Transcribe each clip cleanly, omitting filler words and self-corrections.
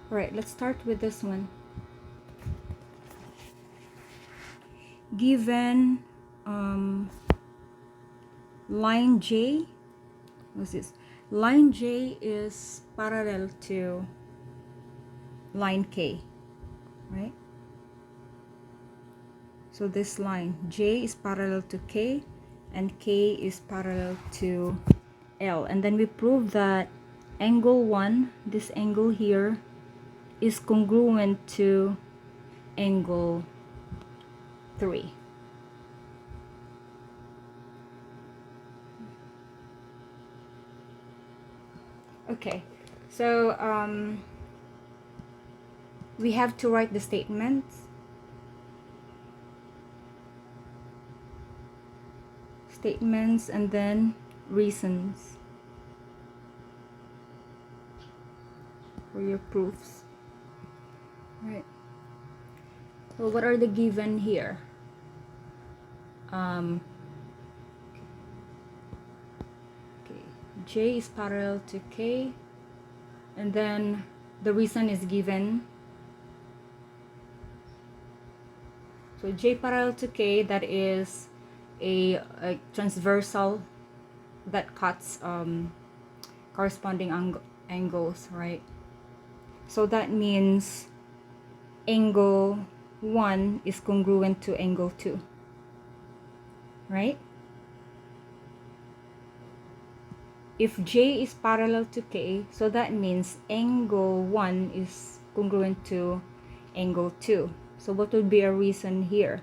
Alright, let's start with this one. Given line J, what's this? Line J is parallel to line K, right? So this line J is parallel to K and K is parallel to L. And then we prove that angle 1, this angle here, is congruent to angle 3. Okay, so we have to write the statements. And then reasons for your proofs. Right. So what are the given here? Okay. J is parallel to K, and then the reason is given. So J parallel to K, that is a transversal that cuts corresponding angles, right? So that means angle 1 is congruent to angle 2, right? If J is parallel to K, so that means angle 1 is congruent to angle 2. So what would be a reason here?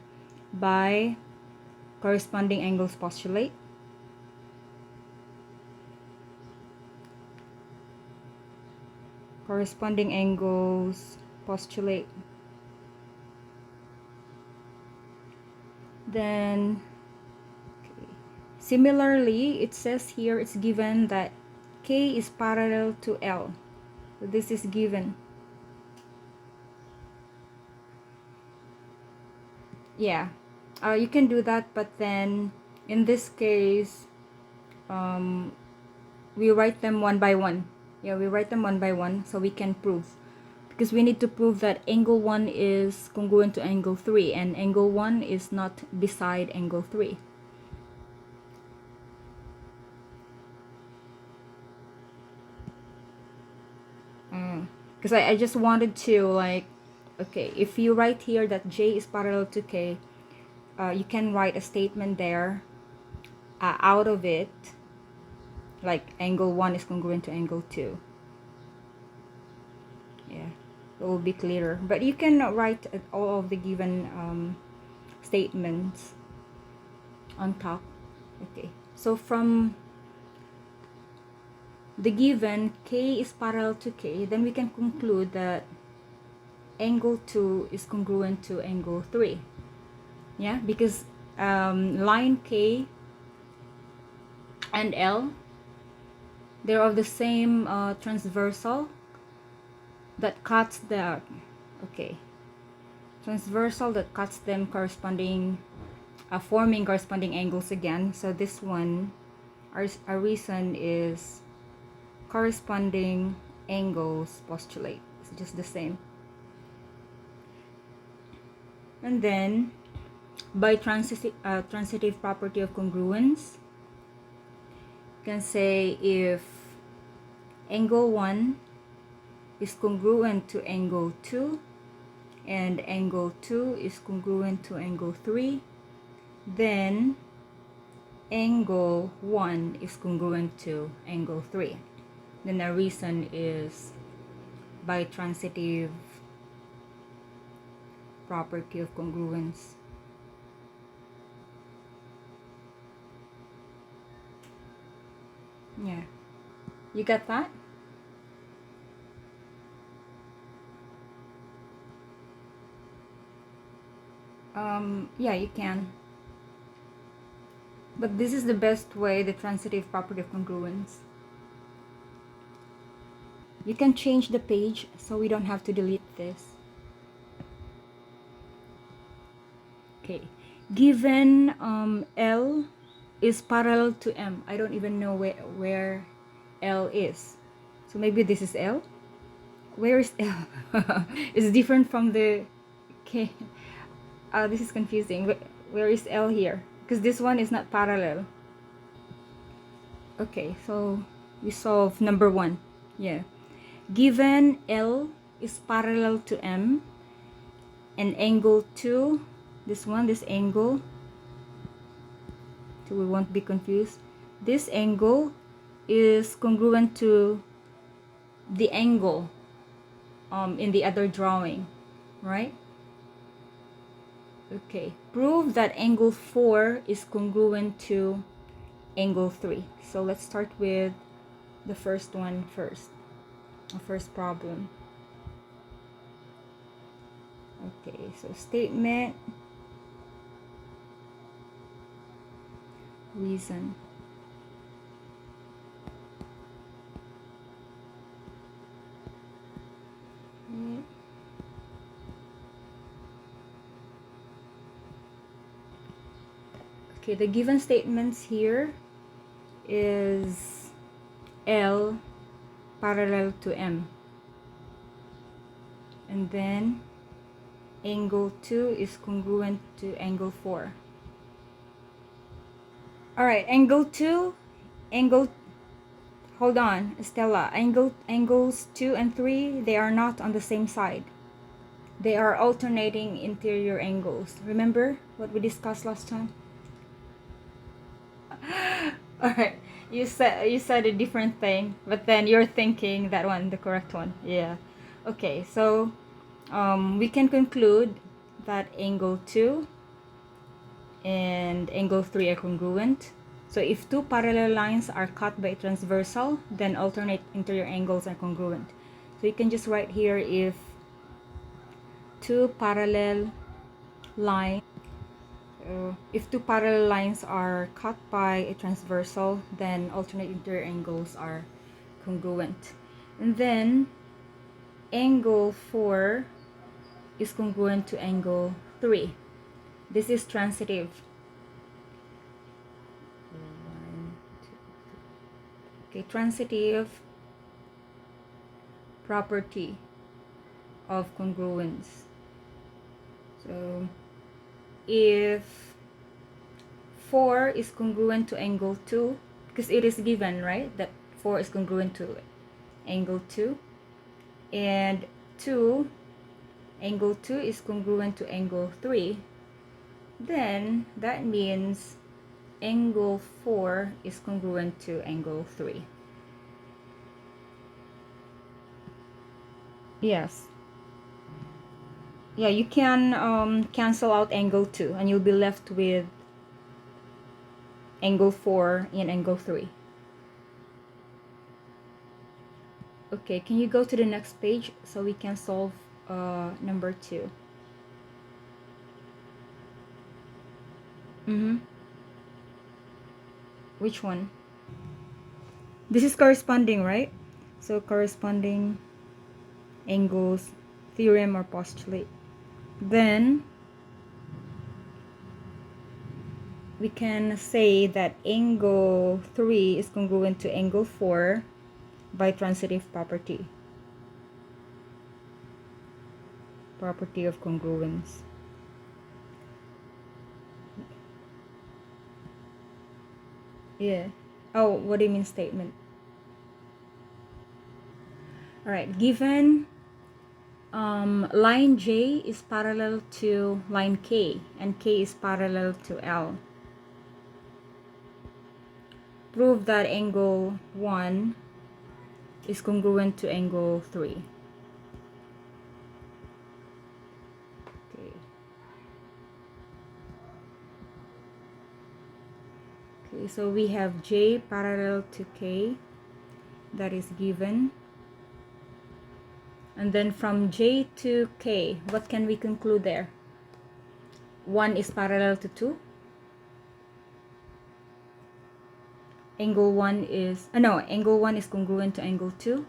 By corresponding angles postulate. Corresponding angles postulate. Then similarly, it says here it's given that K is parallel to L. So this is given. Yeah, you can do that, but then in this case, we write them one by one. Yeah, we write them one by one so we can prove. Because we need to prove that angle 1 is congruent to angle 3 and angle 1 is not beside angle 3. Because I just wanted to, like, okay, if you write here that J is parallel to K, you can write a statement there out of it, like angle 1 is congruent to angle 2. Yeah, it will be clearer. But you can write all of the given statements on top. Okay, so from the given K is parallel to K, then we can conclude that angle 2 is congruent to angle 3. Yeah, because line K and L, they're of the same transversal that cuts the, okay, transversal that cuts them corresponding, forming corresponding angles again. So this one, our reason is corresponding angles postulate. It's just the same. And then by transitive property of congruence, you can say if angle 1 is congruent to angle 2 and angle 2 is congruent to angle 3, then angle 1 is congruent to angle 3. Then the reason is by transitive property of congruence. Yeah, you got that? Yeah, you can. But this is the best way, the transitive property of congruence. You can change the page so we don't have to delete this. Okay, given L is parallel to M. I don't even know where L is. So maybe this is L. Where is L? It's different from the K. This is confusing. Where is L here? Because this one is not parallel. Okay, so we solve number 1. Yeah. Given L is parallel to M and angle 2, this angle, so we won't be confused. This angle is congruent to the angle in the other drawing, right? Okay, prove that angle 4 is congruent to angle 3. So let's start with the first one first, the first problem. Okay, so statement, reason. Okay, the given statements here is L parallel to M, and then angle 2 is congruent to angle 4. All right, hold on, Stella. Angles 2 and 3, they are not on the same side. They are alternating interior angles. Remember what we discussed last time? All right, you said a different thing, but then you're thinking that one, the correct one. Yeah. Okay, so we can conclude that angle 2 and angle 3 are congruent. So if two parallel lines are cut by a transversal, then alternate interior angles are congruent. So you can just write here, if two parallel lines are cut by a transversal, then alternate interior angles are congruent. And then angle 4 is congruent to angle 3. This is transitive. Okay, transitive property of congruence. So if 4 is congruent to angle 2, because it is given, right, that 4 is congruent to angle 2, and angle 2 is congruent to angle 3, then that means angle 4 is congruent to angle 3. Yes. Yeah, you can cancel out angle 2 and you'll be left with angle 4 and angle 3. Okay, can you go to the next page so we can solve number 2? Which one? This is corresponding, right? So corresponding angles, theorem or postulate. Then we can say that angle 3 is congruent to angle 4 by transitive property of congruence. Yeah. Oh, what do you mean statement? All right, given line J is parallel to line K and K is parallel to L. Prove that angle 1 is congruent to angle 3. Okay, so we have J parallel to K, that is given. And then from J to K, what can we conclude there? 1 is parallel to 2. Angle 1 is, angle 1 is congruent to angle 2.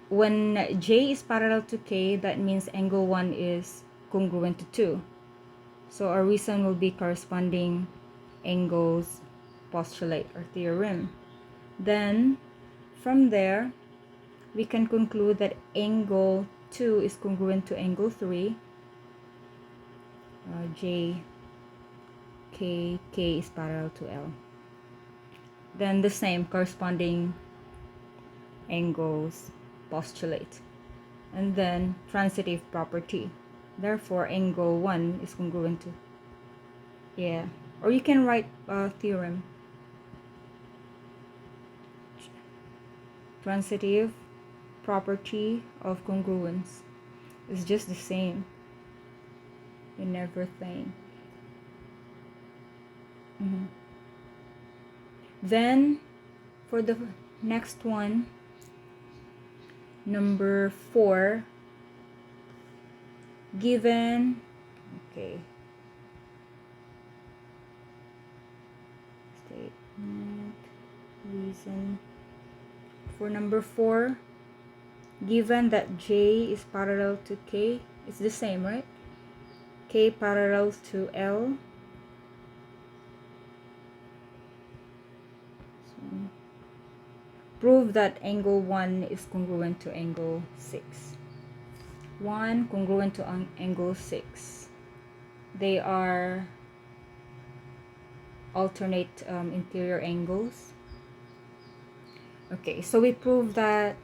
When J is parallel to K, that means angle 1 is congruent to 2. So our reason will be corresponding angles postulate or theorem. Then from there we can conclude that angle 2 is congruent to angle 3. J, K is parallel to L. Then the same corresponding angles postulate. And then transitive property. Therefore, angle 1 is congruent to, yeah. Or you can write theorem. Transitive property of congruence is just the same in everything. Then for the next one, number 4, given, okay, statement, reason. For number 4, given that J is parallel to K, it's the same, right? K parallel to L. So, prove that angle 1 is congruent to angle 6. 1 congruent to angle 6. They are alternate interior angles. Okay, so we prove that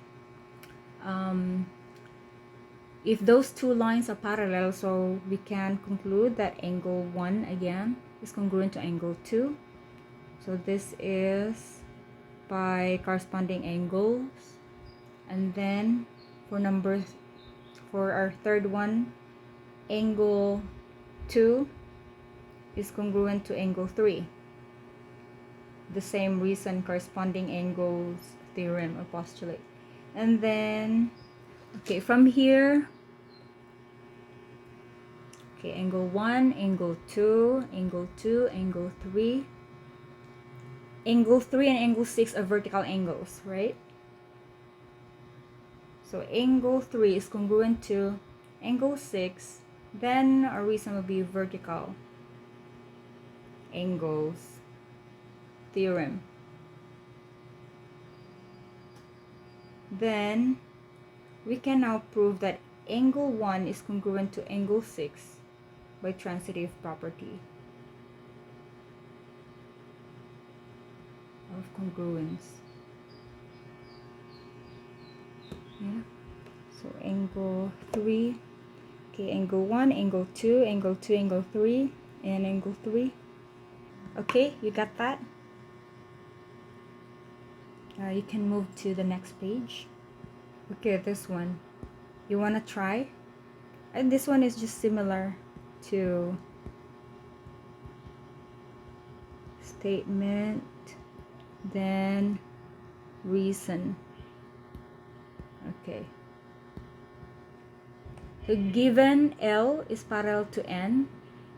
if those two lines are parallel, so we can conclude that angle 1 again is congruent to angle 2. So this is by corresponding angles. And then for our third one, angle 2 is congruent to angle 3. The same reason, corresponding angles theorem or postulate. And then, okay, from here, okay, angle 1, angle 2, angle 2, angle 3. Angle 3 and angle 6 are vertical angles, right? So angle 3 is congruent to angle 6. Then our reason will be vertical angles theorem. Then we can now prove that angle 1 is congruent to angle 6 by transitive property of congruence. Yeah. So angle 3, okay, angle 1, angle 2, angle 2, angle 3, and angle 3. Okay, you got that? You can move to the next page. Okay, this one. You want to try? And this one is just similar to statement, then reason. Okay. So given L is parallel to N,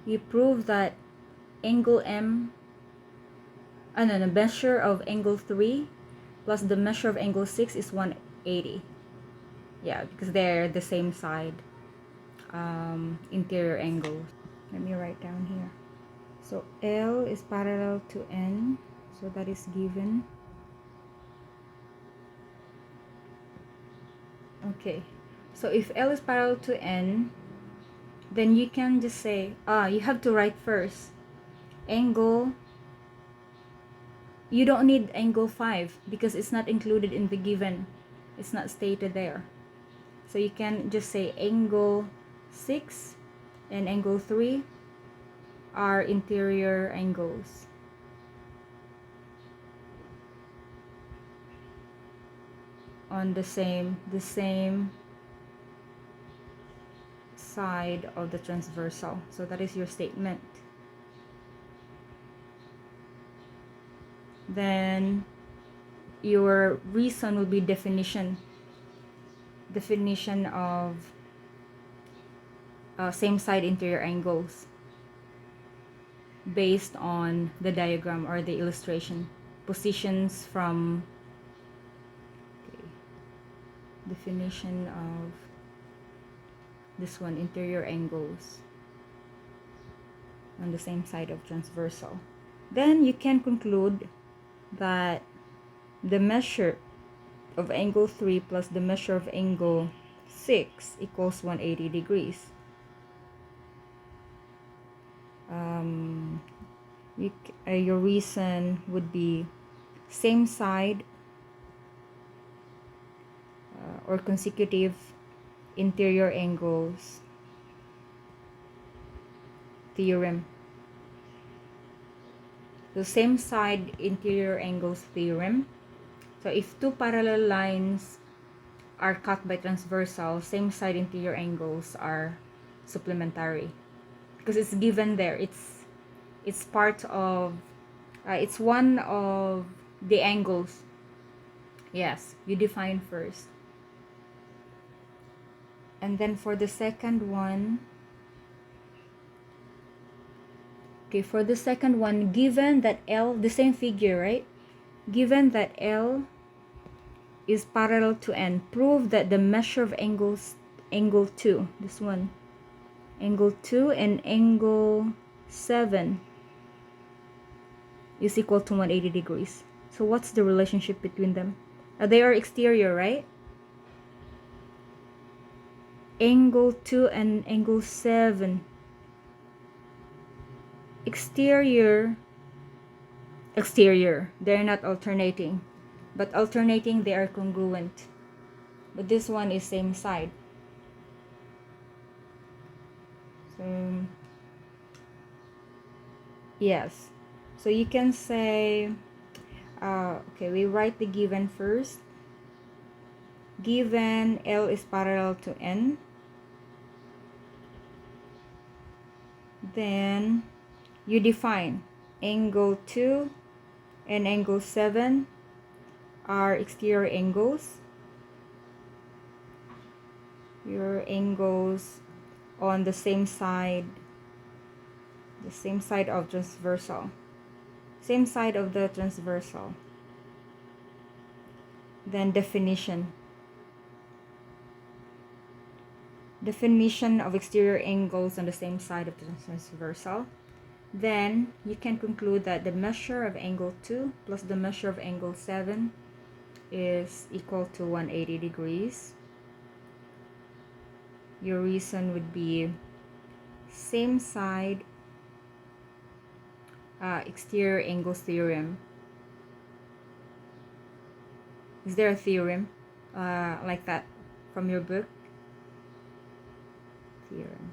you prove that angle M, the measure of angle 3 plus the measure of angle 6 is 180. Yeah, because they're the same side interior angles. Let me write down here. So L is parallel to N, so that is given. Okay, so if L is parallel to N, then you can just say, you have to write first angle. You don't need angle 5 because it's not included in the given. It's not stated there. So you can just say angle 6 and angle 3 are interior angles. On the same side of the transversal. So that is your statement. Then your reason will be definition of same side interior angles based on the diagram or the illustration. Positions from, okay, definition of this one, interior angles on the same side of transversal. then you can conclude that the measure of angle 3 plus the measure of angle 6 equals 180 degrees. Your reason would be same side or consecutive interior angles theorem. The same side interior angles theorem. So if two parallel lines are cut by transversal, same side interior angles are supplementary because it's given there. It's part of it's one of the angles. Yes, you define first. And then for the second one, okay, for the second one, given that L, the same figure, right? Given that L is parallel to N, prove that the measure of angles, angle 2, this one, angle 2 and angle 7 is equal to 180 degrees. So what's the relationship between them? They are exterior, right? Angle 2 and angle 7. Exterior, they're not alternating. But alternating, they are congruent. But this one is same side. So, yes. So you can say, okay, we write the given first. Given L is parallel to N, then you define angle 2 and angle 7 are exterior angles. Your angles on the same side of transversal. Same side of the transversal. Then definition. Definition of exterior angles on the same side of the transversal. Then you can conclude that the measure of angle 2 plus the measure of angle 7 is equal to 180 degrees. Your reason would be same side exterior angles theorem. Is there a theorem like that from your book? Theorem.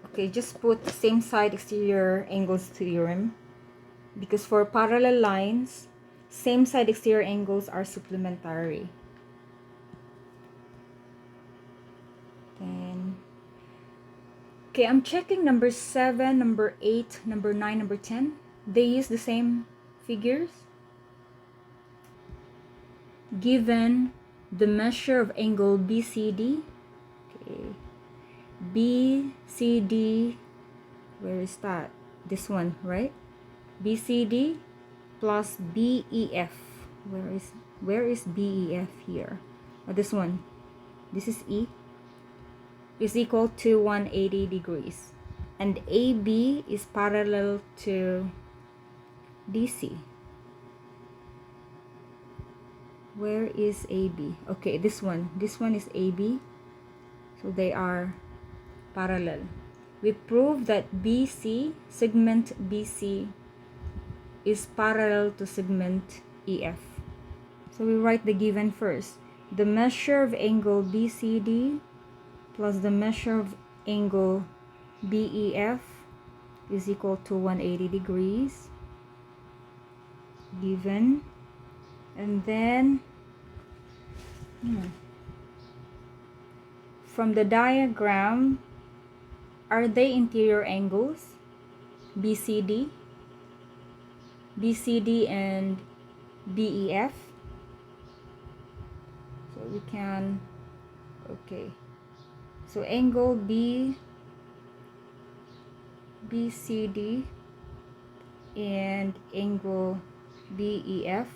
Okay, just put same side exterior angles theorem, because for parallel lines, same side exterior angles are supplementary. Then, okay, I'm checking number 7, number 8, number 9, number 10. They use the same figures. Given the measure of angle BCD, okay, BCD, where is that? This one, right? BCD plus BEF. Where is BEF here? This one. This is E. Is equal to 180 degrees. And AB is parallel to DC. Where is AB? Okay, this one. This one is AB. So they are parallel. We prove that BC, segment BC, is parallel to segment EF. So we write the given first. The measure of angle BCD plus the measure of angle BEF is equal to 180 degrees. Given. And then from the diagram, are they interior angles? BCD and BEF. So we can, okay. So angle BCD and angle BEF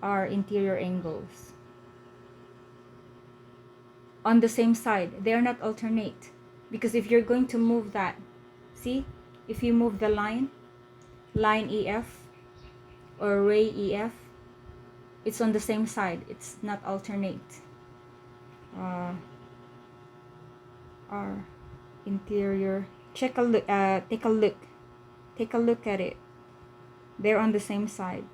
are interior angles. On the same side, they are not alternate. Because if you're going to move that, see, if you move the line EF or ray EF, it's on the same side, it's not alternate. Our interior, take a look at it, they're on the same side.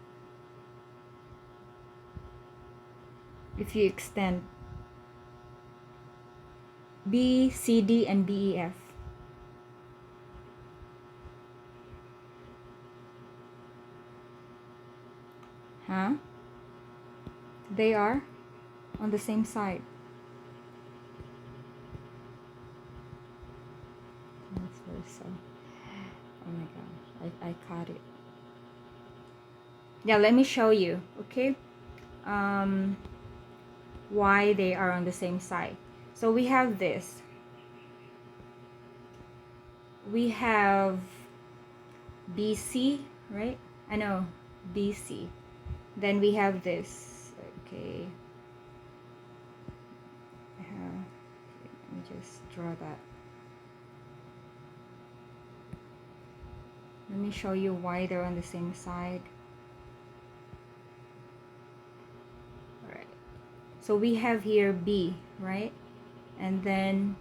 If you extend B, C, D, and B, E, F. Huh? They are on the same side. That's very so. Oh my gosh, I caught it. Yeah, let me show you, okay? Why they are on the same side. So we have this. We have BC, right? I know, BC. Then we have this, okay. Let me just draw that. Let me show you why they're on the same side. Alright. So we have here B, right? And then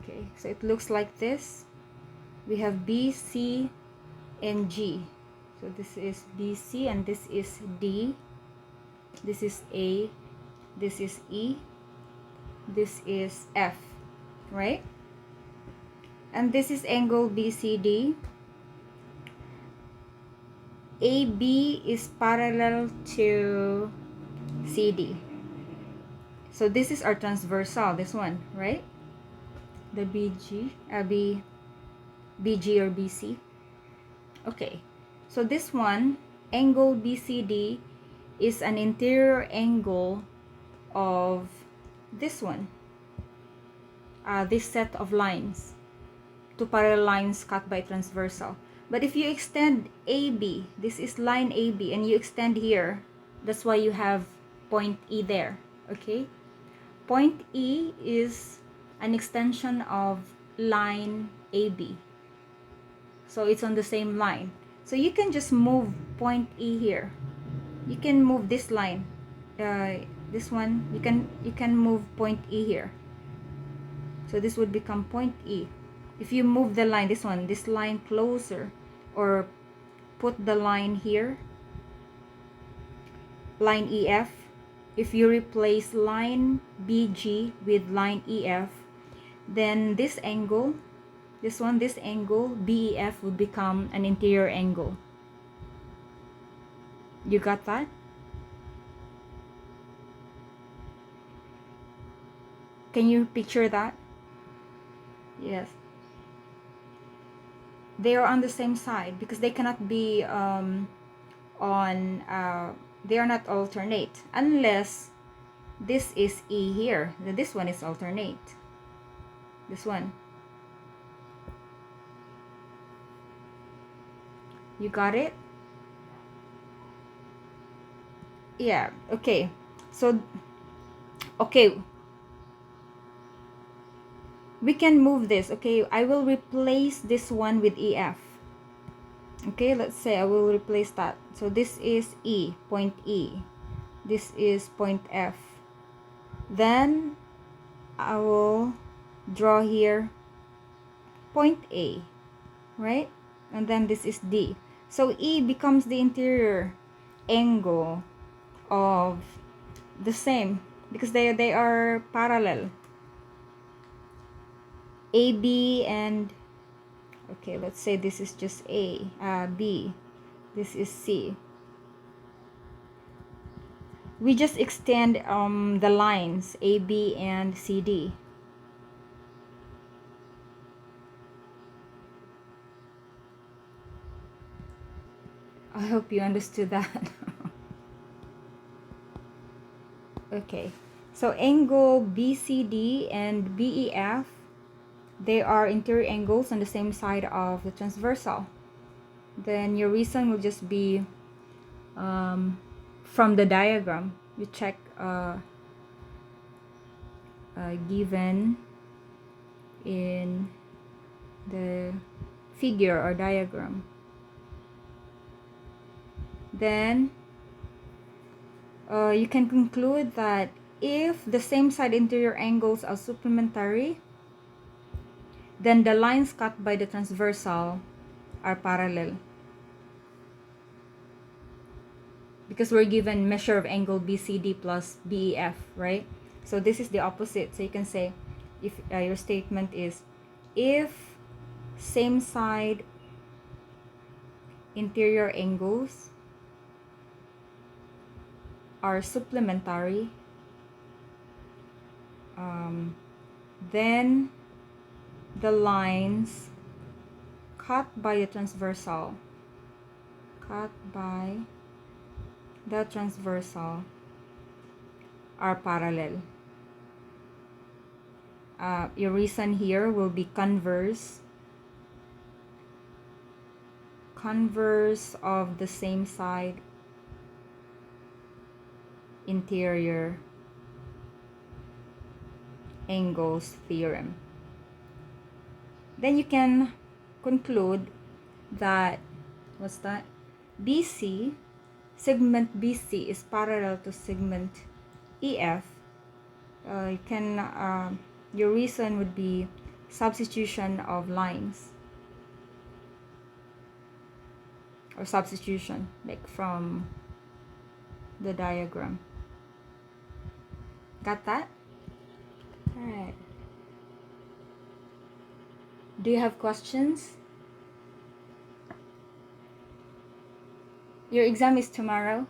okay, so it looks like this. We have B, C, and G. So this is B, C, and this is D. This is A. This is E. This is F, right? And this is angle BCD. AB is parallel to CD. So this is our transversal, this one, right? The BG or BC. Okay, so this one, angle BCD, is an interior angle of this one, this set of lines, two parallel lines cut by transversal. But if you extend AB, this is line AB, and you extend here, that's why you have point E there, okay? Point E is an extension of line AB. So it's on the same line. So you can just move point E here. You can move this line, this one, you can move point E here. So this would become point E. If you move the line, this line closer, or put the line here, line EF, if you replace line BG with line EF, then this angle, this angle BEF would become an interior angle. You got that? Can you picture that? Yes. They are on the same side because they cannot be they are not alternate unless this is E here. This one is alternate. This one. You got it? Yeah, okay. So, okay. We can move this, okay? I will replace this one with EF. Okay, let's say I will replace that. So this is E, point E. This is point F. Then I will draw here point A, right? And then this is D. So E becomes the interior angle of the same because they are parallel. AB and, okay, let's say this is just B, this is C. We just extend the lines AB and CD. I hope you understood that. Okay, so angle BCD and BEF, they are interior angles on the same side of the transversal. Then your reason will just be from the diagram. You check given in the figure or diagram. Then you can conclude that if the same side interior angles are supplementary, then the lines cut by the transversal are parallel. Because we're given measure of angle BCD plus BEF, right? So this is the opposite. So you can say, if your statement is, if same side interior angles are supplementary, then the lines cut by the transversal are parallel. Your reason here will be converse of the same side interior angles theorem. Then you can conclude that, what's that? BC, segment BC is parallel to segment EF. Your reason would be substitution of lines, or substitution like from the diagram. Got that? All right. Do you have questions? Your exam is tomorrow.